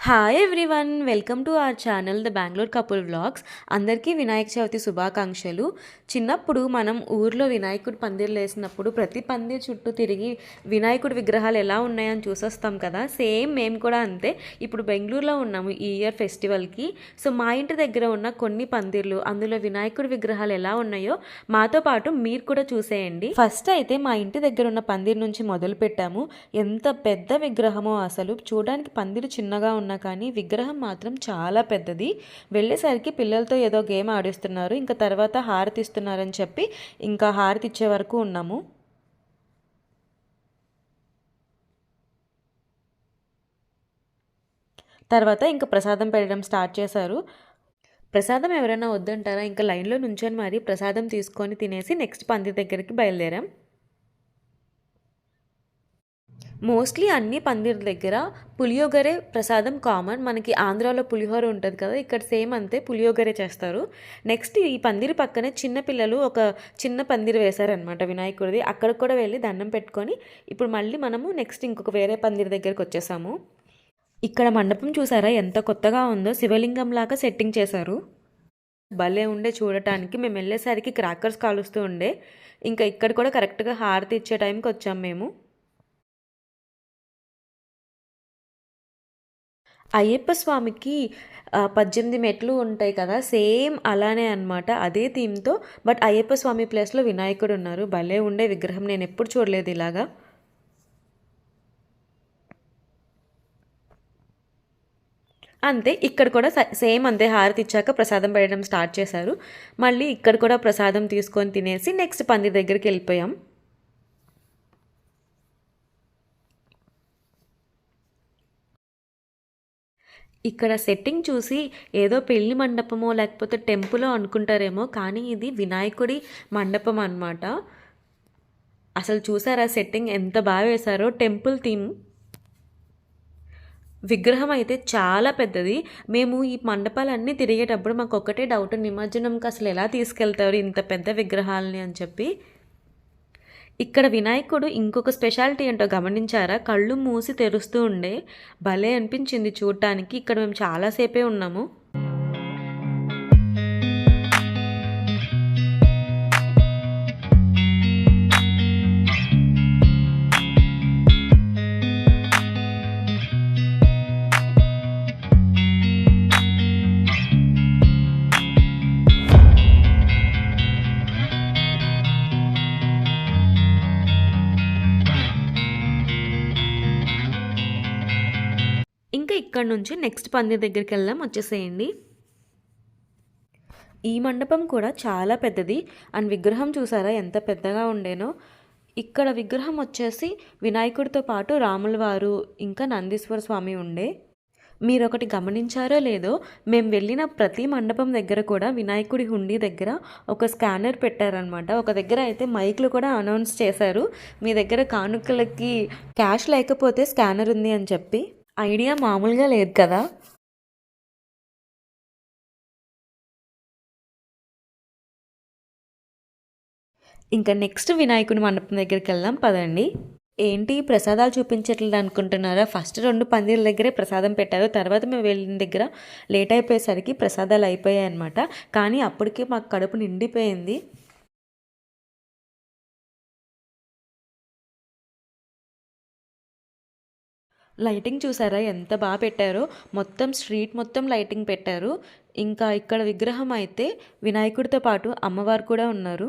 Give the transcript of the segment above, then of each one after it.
Hi everyone, welcome to our channel the Bengaluru couple vlogs. అందరికీ వినాయక చవితి శుభాకాంక్షలు. చిన్నప్పుడు మనం ఊర్లో వినాయకుడి పందిర్లు వేసినప్పుడు ప్రతి పందిర్ చుట్టూ తిరిగి వినాయకుడి విగ్రహాలు ఎలా ఉన్నాయని చూసొస్తాం కదా. సేమ్ మేము కూడా అంతే. ఇప్పుడు బెంగళూరులో ఉన్నాము ఈ ఇయర్ ఫెస్టివల్కి. సో మా ఇంటి దగ్గర ఉన్న కొన్ని పందిర్లు, అందులో వినాయకుడి విగ్రహాలు ఎలా ఉన్నాయో మాతో పాటు మీరు కూడా చూసేయండి. ఫస్ట్ అయితే మా ఇంటి దగ్గర ఉన్న పందిర్ నుంచి మొదలు పెట్టాము. ఎంత పెద్ద విగ్రహమో, అసలు చూడడానికి పందిరు చిన్నగా ఉన్నా కానీ విగ్రహం మాత్రం చాలా పెద్దది. వెళ్ళేసరికి పిల్లలతో ఏదో గేమ్ ఆడిస్తున్నారు, ఇంకా తర్వాత హారతి ఇస్తున్నారని చెప్పి ఇంకా హారతి ఇచ్చే వరకు ఉన్నాము. తర్వాత ఇంకా ప్రసాదం పెట్టడం స్టార్ట్ చేశారు. ప్రసాదం ఎవరైనా వద్దంటారా, ఇంకా లైన్లో నుంచొని మరి ప్రసాదం తీసుకొని తినేసి నెక్స్ట్ పందిరి దగ్గరికి బయలుదేరాం. మోస్ట్లీ అన్ని పందిర్ల దగ్గర పులియోగరే ప్రసాదం కామన్. మనకి ఆంధ్రాలో పులిహోర ఉంటుంది కదా, ఇక్కడ సేమ్ అంతే పులియోగరే చేస్తారు. నెక్స్ట్ ఈ పందిరి పక్కనే చిన్నపిల్లలు ఒక చిన్న పందిరి వేశారనమాట వినాయకుడిది. అక్కడికి కూడా వెళ్ళి దండం పెట్టుకొని ఇప్పుడు మళ్ళీ మనము నెక్స్ట్ ఇంకొక వేరే పందిరి దగ్గరికి వచ్చేసాము. ఇక్కడ మండపం చూసారా ఎంత కొత్తగా ఉందో, శివలింగం లాగా సెట్టింగ్ చేశారు. భలే ఉండే చూడటానికి. మేము వెళ్ళేసరికి క్రాకర్స్ కాలుస్తూ ఉండే. ఇంకా ఇక్కడ కూడా కరెక్ట్గా హారతి ఇచ్చే టైంకి వచ్చాము మేము. అయ్యప్ప స్వామికి 18 మెట్లు ఉంటాయి కదా, సేమ్ అలానే అనమాట, అదే థీమ్తో. బట్ అయ్యప్ప స్వామి ప్లేస్లో వినాయకుడు ఉన్నారు. భలే ఉండే విగ్రహం, నేను ఎప్పుడు చూడలేదు ఇలాగా. అంతే, ఇక్కడ కూడా సేమ్ అంతే. హారతి ఇచ్చాక ప్రసాదం పెట్టడం స్టార్ట్ చేశారు. మళ్ళీ ఇక్కడ కూడా ప్రసాదం తీసుకొని తినేసి నెక్స్ట్ పందిరి దగ్గరికి వెళ్ళిపోయాం. ఇక్కడ సెట్టింగ్ చూసి ఏదో పెళ్లి మండపమో లేకపోతే టెంపులో అనుకుంటారేమో, కానీ ఇది వినాయకుడి మండపం అన్నమాట. అసలు చూసారా సెట్టింగ్ ఎంత బాగా వేశారో, టెంపుల్ థీమ్. విగ్రహం అయితే చాలా పెద్దది. మేము ఈ మండపాలన్నీ తిరిగేటప్పుడు మాకు ఒక్కటే డౌట్, నిమజ్జనంకి అసలు ఎలా తీసుకెళ్తారు ఇంత పెద్ద విగ్రహాలని అని చెప్పి. ఇక్కడ వినాయకుడు ఇంకొక స్పెషాలిటీ ఏంటో గమనించారా, కళ్ళు మూసి తెరుస్తూ ఉండే. భలే అనిపించింది చూడటానికి. ఇక్కడ మేము చాలాసేపే ఉన్నాము. ఇంకా ఇక్కడ నుంచి నెక్స్ట్ పందిరి దగ్గరికి వెళ్దాం, వచ్చేసేయండి. ఈ మండపం కూడా చాలా పెద్దది. అండ్ విగ్రహం చూసారా ఎంత పెద్దగా ఉండేనో. ఇక్కడ విగ్రహం వచ్చేసి వినాయకుడితో పాటు రాముల వారు ఇంకా నందీశ్వర స్వామి ఉండే. మీరు ఒకటి గమనించారో లేదో, మేము వెళ్ళిన ప్రతి మండపం దగ్గర కూడా వినాయకుడి హుండీ దగ్గర ఒక స్కానర్ పెట్టారనమాట. ఒక దగ్గర అయితే మైక్లు కూడా అనౌన్స్ చేశారు, మీ దగ్గర కానుకలకి క్యాష్ లేకపోతే స్కానర్ ఉంది అని చెప్పి. ఐడియా మామూలుగా లేదు కదా. ఇంకా నెక్స్ట్ వినాయకుడి మండపం దగ్గరికి వెళ్దాం పదండి. ఏంటి ప్రసాదాలు చూపించట్లేదు అనుకుంటున్నారా, ఫస్ట్ 2 పందిర్ల దగ్గరే ప్రసాదం పెట్టారు. తర్వాత మేము వెళ్ళిన దగ్గర లేట్ అయిపోయేసరికి ప్రసాదాలు అయిపోయాయి అనమాట. కానీ అప్పటికే మాకు కడుపు నిండిపోయింది. లైటింగ్ చూసారా ఎంత బాగా పెట్టారో, మొత్తం స్ట్రీట్ మొత్తం లైటింగ్ పెట్టారు. ఇంకా ఇక్కడ విగ్రహం అయితే వినాయకుడితో పాటు అమ్మవారు కూడా ఉన్నారు.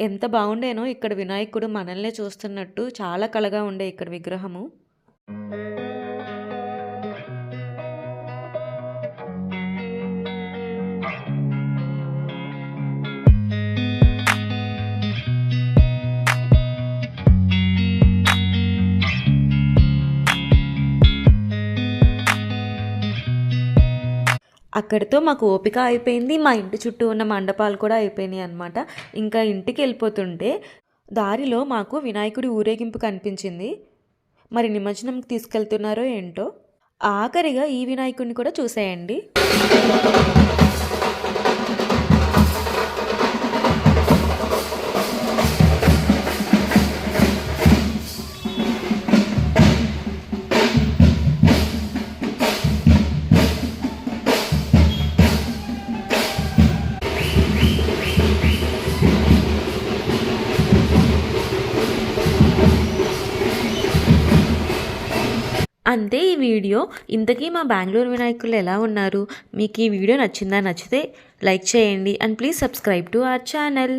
ఎంత బాగుండేనో ఇక్కడ వినాయకుడు మనల్నే చూస్తున్నట్టు, చాలా కళగా ఉండే ఇక్కడ విగ్రహము. అక్కడితో మాకు ఓపిక అయిపోయింది. మా ఇంటి చుట్టూ ఉన్న మండపాలు కూడా అయిపోయినాయి అనమాట. ఇంకా ఇంటికి వెళ్ళిపోతుంటే దారిలో మాకు వినాయకుడి ఊరేగింపు కనిపించింది. మరి నిమజ్జనంకి తీసుకెళ్తున్నారో ఏంటో. ఆఖరిగా ఈ వినాయకుడిని కూడా చూసేయండి. అంతే ఈ వీడియో. ఇంతకీ మా బెంగళూరు వినాయకులు ఎలా ఉన్నారు? మీకు ఈ వీడియో నచ్చితే లైక్ చేయండి and please subscribe to our channel.